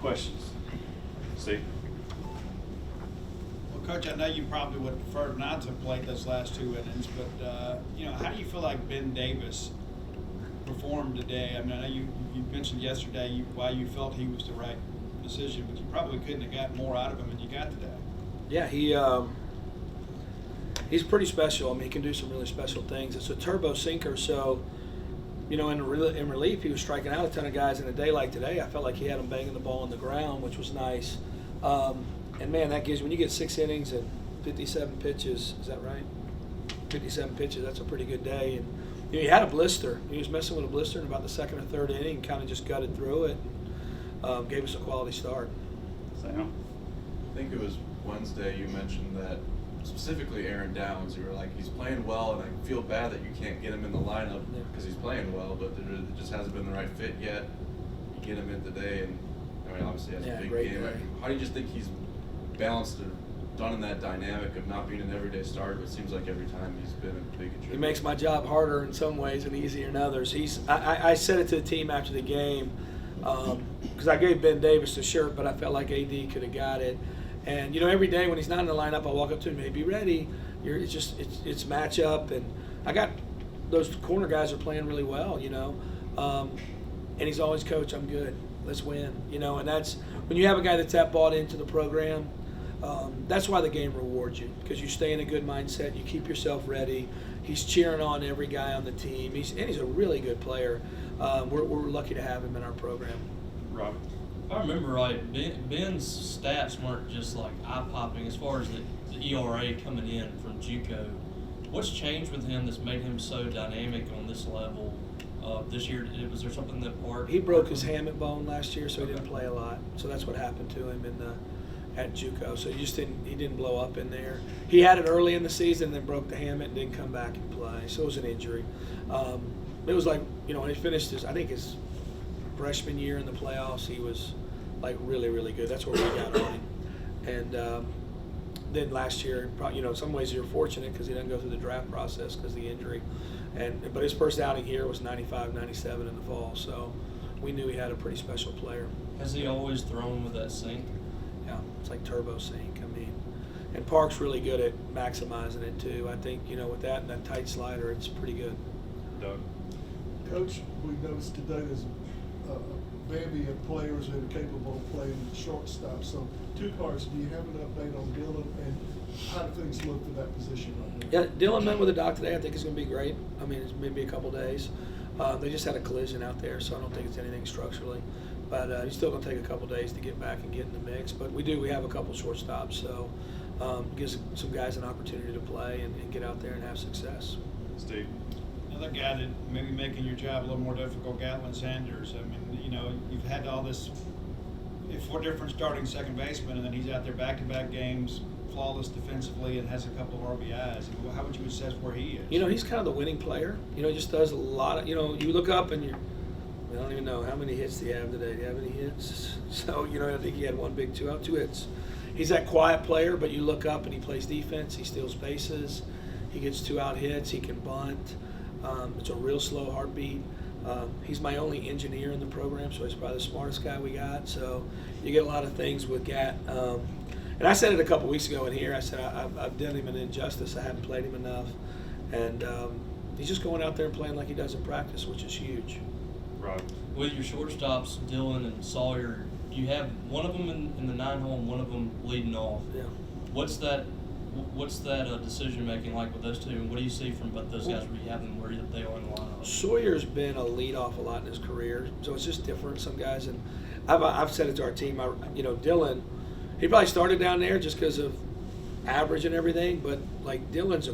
Questions? Steve? Well, Coach, I know you probably would prefer not to have played those last two innings, but how do you feel like Ben Davis performed today? I mean, I know you mentioned yesterday why you felt he was the right decision, but you probably couldn't have got more out of him than you got today. Yeah, he's pretty special. I mean, he can do some really special things. It's a turbo sinker, so in relief, he was striking out a ton of guys in a day like today. I felt like he had them banging the ball on the ground, which was nice. And man, that gives, when you get 6 innings and 57 pitches, is that right? 57 pitches, that's a pretty good day. And he had a blister. He was messing with a blister in about the second or third inning, kind of just gutted through it. Gave us a quality start. Sam? I think it was Wednesday you mentioned that specifically Aaron Downs, you were like, he's playing well, and I feel bad that you can't get him in the lineup because he's playing well, but it just hasn't been the right fit yet. You get him in today, and I mean, obviously he has a big game. Day. How do you just think he's balanced or done in that dynamic of not being an everyday starter, but it seems like every time he's been a big contributor? He makes my job harder in some ways and easier in others. I said it to the team after the game because I gave Ben Davis the shirt, but I felt like AD could have got it. And every day when he's not in the lineup, I walk up to him, "Hey, be ready." It's matchup, and I got those corner guys are playing really well, and he's always, "Coach, I'm good. Let's win." And that's when you have a guy that's that bought into the program. That's why the game rewards you, because you stay in a good mindset, you keep yourself ready. He's cheering on every guy on the team. He's a really good player. We're lucky to have him in our program. Robert? If I remember right, Ben's stats weren't just like eye-popping as far as the ERA coming in from JUCO. What's changed with him that's made him so dynamic on this level this year? Was there something that part? He broke his hamate bone last year, so he didn't play a lot. So that's what happened to him at JUCO. So he didn't blow up in there. He had it early in the season, and then broke the hamate and didn't come back and play. So it was an injury. It was like when he finished his freshman year in the playoffs, he was like really, really good. That's where we got on him. And then last year, in some ways you're fortunate because he didn't go through the draft process because of the injury. But his first outing here was 95, 97 in the fall. So we knew he had a pretty special player. Has he always thrown with that sink? Yeah, it's like turbo sink. I mean, and Park's really good at maximizing it too. I think with that and that tight slider, it's pretty good. Doug? Coach, we noticed today there's a bevy of players that are capable of playing shortstop. So 2 parts. Do you have an update on Dylan, and how do things look for that position right now? Yeah, Dylan met with the doc today. I think it's going to be great. I mean, it's maybe a couple days. They just had a collision out there, so I don't think it's anything structurally. But he's still going to take a couple days to get back and get in the mix. But we have a couple shortstops, so gives some guys an opportunity to play and get out there and have success. Steve? Another guy that maybe making your job a little more difficult, Gatlin Sanders. I mean, you've had all this 4 different starting second basemen, and then he's out there back-to-back games, flawless defensively, and has a couple of RBIs. I mean, how would you assess where he is? He's kind of the winning player. He just does a lot of, you look up and I don't even know how many hits do you have today. Do you have any hits? So, I think he had 1 big 2 out, 2 hits. He's that quiet player, but you look up and he plays defense. He steals bases. He gets 2 out hits. He can bunt. It's a real slow heartbeat. He's my only engineer in the program, so he's probably the smartest guy we got. So you get a lot of things with Gat. And I said it a couple weeks ago in here. I said I've done him an injustice. I haven't played him enough. And he's just going out there and playing like he does in practice, which is huge. Rob? With your shortstops, Dylan and Sawyer, you have one of them in the 9-hole and one of them leading off. Yeah. What's that decision making like with those two? And what do you see from both those guys where you have them where they are in the lineup? Sawyer's been a leadoff a lot in his career, so it's just different. Some guys, and I've said it to our team. Dylan, he probably started down there just because of average and everything, but like Dylan's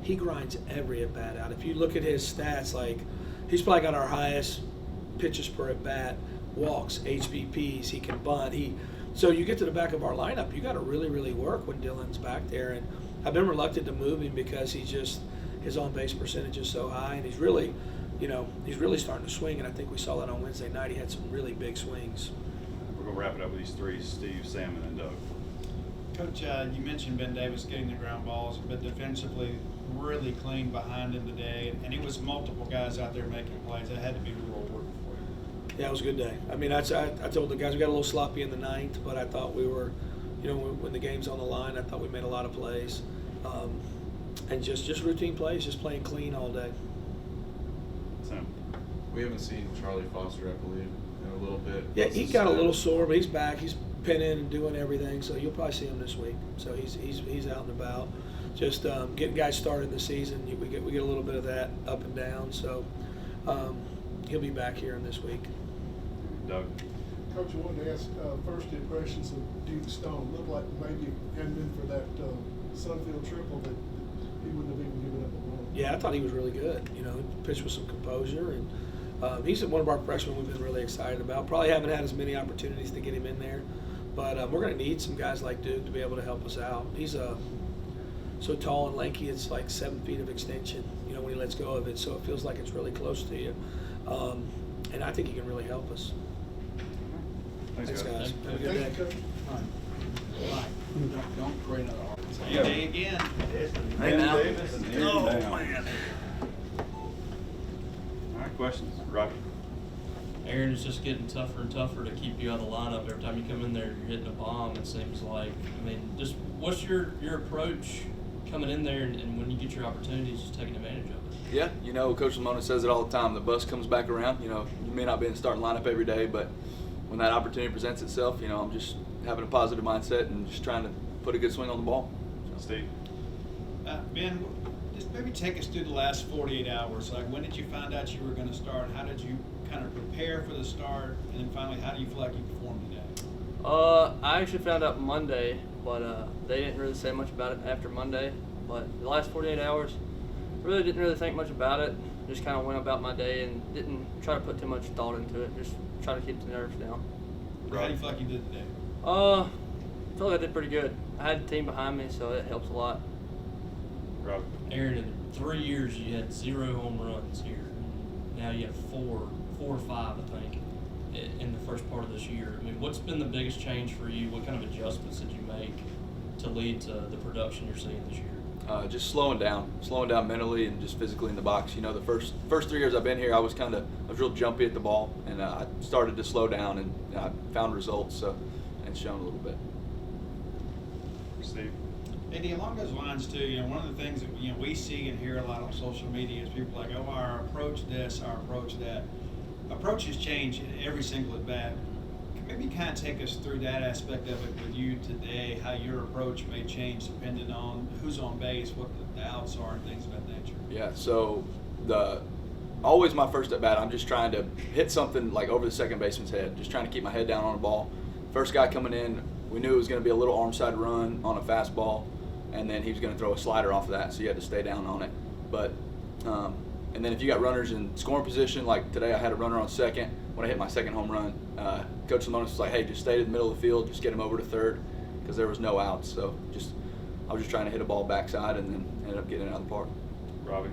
he grinds every at bat out. If you look at his stats, like he's probably got our highest pitches per at bat, walks, HBPs. He can bunt. So you get to the back of our lineup, you got to really, really work when Dylan's back there. And I've been reluctant to move him because his on-base percentage is so high, and he's really starting to swing. And I think we saw that on Wednesday night. He had some really big swings. We're going to wrap it up with these 3, Steve, Sam, and then Doug. Coach, you mentioned Ben Davis getting the ground balls, but defensively really clean behind him today. And it was multiple guys out there making plays. That had to be rewarding for you. Yeah, it was a good day. I mean, I told the guys we got a little sloppy in the ninth, but I thought we were, when the game's on the line, I thought we made a lot of plays, and just routine plays, just playing clean all day. Sam. We haven't seen Charlie Foster, I believe, in a little bit. Yeah, What's he his got a little status? sore, but he's back. He's pinning and doing everything, so you'll probably see him this week. So he's out and about. Just getting guys started in the season, we get a little bit of that up and down. So he'll be back here in this week. Doug. Coach, I wanted to ask, first impressions of Duke Stone. Looked like maybe if it hadn't been for that Sunfield triple that he wouldn't have even given up a run. Yeah, I thought he was really good. He pitched with some composure, and he's one of our freshmen we've been really excited about. Probably haven't had as many opportunities to get him in there, but we're going to need some guys like Duke to be able to help us out. He's so tall and lanky, it's like 7 feet of extension, when he lets go of it, so it feels like it's really close to you. And I think he can really help us. Thanks, guys. Have a good Thank day. you, Coach. Don't create another argument. Yeah. Day again. Ben now. Davis and Aaron Oh, Downs. man. All right, questions? Robbie. Aaron, it's just getting tougher and tougher to keep you out of the lineup. Every time you come in there, you're hitting a bomb, it seems like. I mean, just what's your approach coming in there and when you get your opportunities, just taking advantage of it? Yeah, Coach Lamona says it all the time. The bus comes back around. You may not be in the starting lineup every day, but when that opportunity presents itself, I'm just having a positive mindset and just trying to put a good swing on the ball. Steve. Ben, just maybe take us through the last 48 hours. Like, when did you find out you were going to start? How did you kind of prepare for the start? And then finally, how do you feel like you performed today? I actually found out Monday, but they didn't really say much about it after Monday. But the last 48 hours, really didn't really think much about it. Just kind of went about my day and didn't try to put too much thought into it. Just try to keep the nerves down. How do you feel like you did today? I feel like I did pretty good. I had the team behind me, so it helps a lot. Robbie. Aaron, in 3 years, you had 0 home runs here. Now you have four or five, I think, in the first part of this year. I mean, what's been the biggest change for you? What kind of adjustments did you make to lead to the production you're seeing this year? Just slowing down mentally and just physically in the box. The first 3 years I've been here, I was real jumpy at the ball, and I started to slow down, and I found results. So, and shown a little bit. Steve. Eddie, along those lines too, one of the things that we see and hear a lot on social media is people like, oh, our approach this, our approach that. Approaches change every single at bat. Maybe kind of take us through that aspect of it with you today, how your approach may change depending on who's on base, what the outs are, and things of that nature. Yeah. So always my first at bat, I'm just trying to hit something like over the second baseman's head, just trying to keep my head down on the ball. First guy coming in, we knew it was going to be a little arm side run on a fastball, and then he was going to throw a slider off of that, so you had to stay down on it. But and then if you got runners in scoring position, like today I had a runner on second when I hit my second home run. Coach Lamonis was like, hey, just stay in the middle of the field, just get him over to third, because there was no outs. So I was just trying to hit a ball backside and then ended up getting it out of the park. Robbie.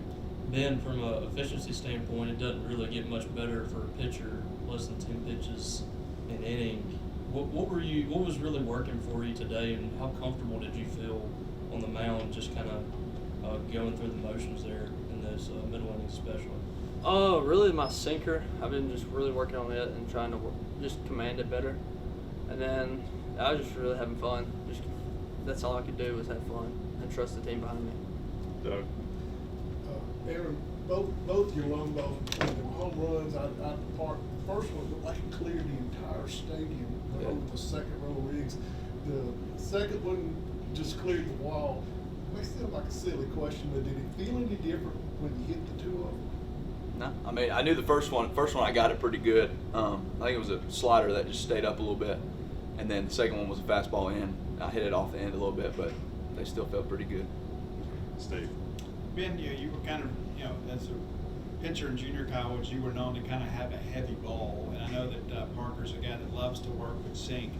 Ben, from an efficiency standpoint, it doesn't really get much better for a pitcher, less than 10 pitches an inning. What was really working for you today, and how comfortable did you feel on the mound, just kind of going through the motions there in those middle innings especially? Really my sinker. I've been just really working on it and trying to just command it better. And then I was just really having fun. That's all I could do was have fun and trust the team behind me. Doug. Aaron, both your long ball and the home runs out the park. The first one looked like it cleared the entire stadium over the second row of rigs. The second one just cleared the wall. It may seem like a silly question, but did it feel any different when you hit the two of them? No, I mean, I knew the first one I got it pretty good. I think it was a slider that just stayed up a little bit, and then the second one was a fastball in. I hit it off the end a little bit, but they still felt pretty good. Steve. Ben, you were kind of, as a pitcher in junior college, you were known to kind of have a heavy ball, and I know that Parker's a guy that loves to work with sink.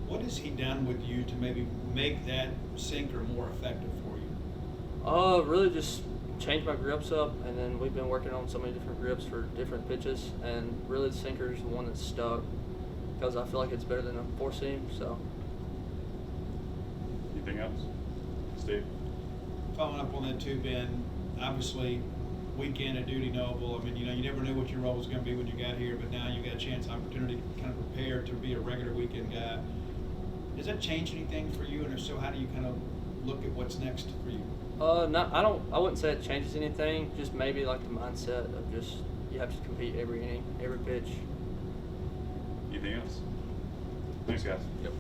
What has he done with you to maybe make that sinker more effective for you? Really just changed my grips up, and then we've been working on so many different grips for different pitches, and really the sinker is the one that's stuck because I feel like it's better than a four seam. So. Anything else? Steve. Following up on that too, Ben, obviously weekend at Duty Noble. I mean, you know, you never knew what your role was going to be when you got here, but now you got a chance, opportunity to kind of prepare to be a regular weekend guy. Does that change anything for you? And if so, how do you kind of look at what's next for you? No, I wouldn't say it changes anything. Just maybe like the mindset of just you have to compete every inning, every pitch. Anything else? Thanks, guys. Yep.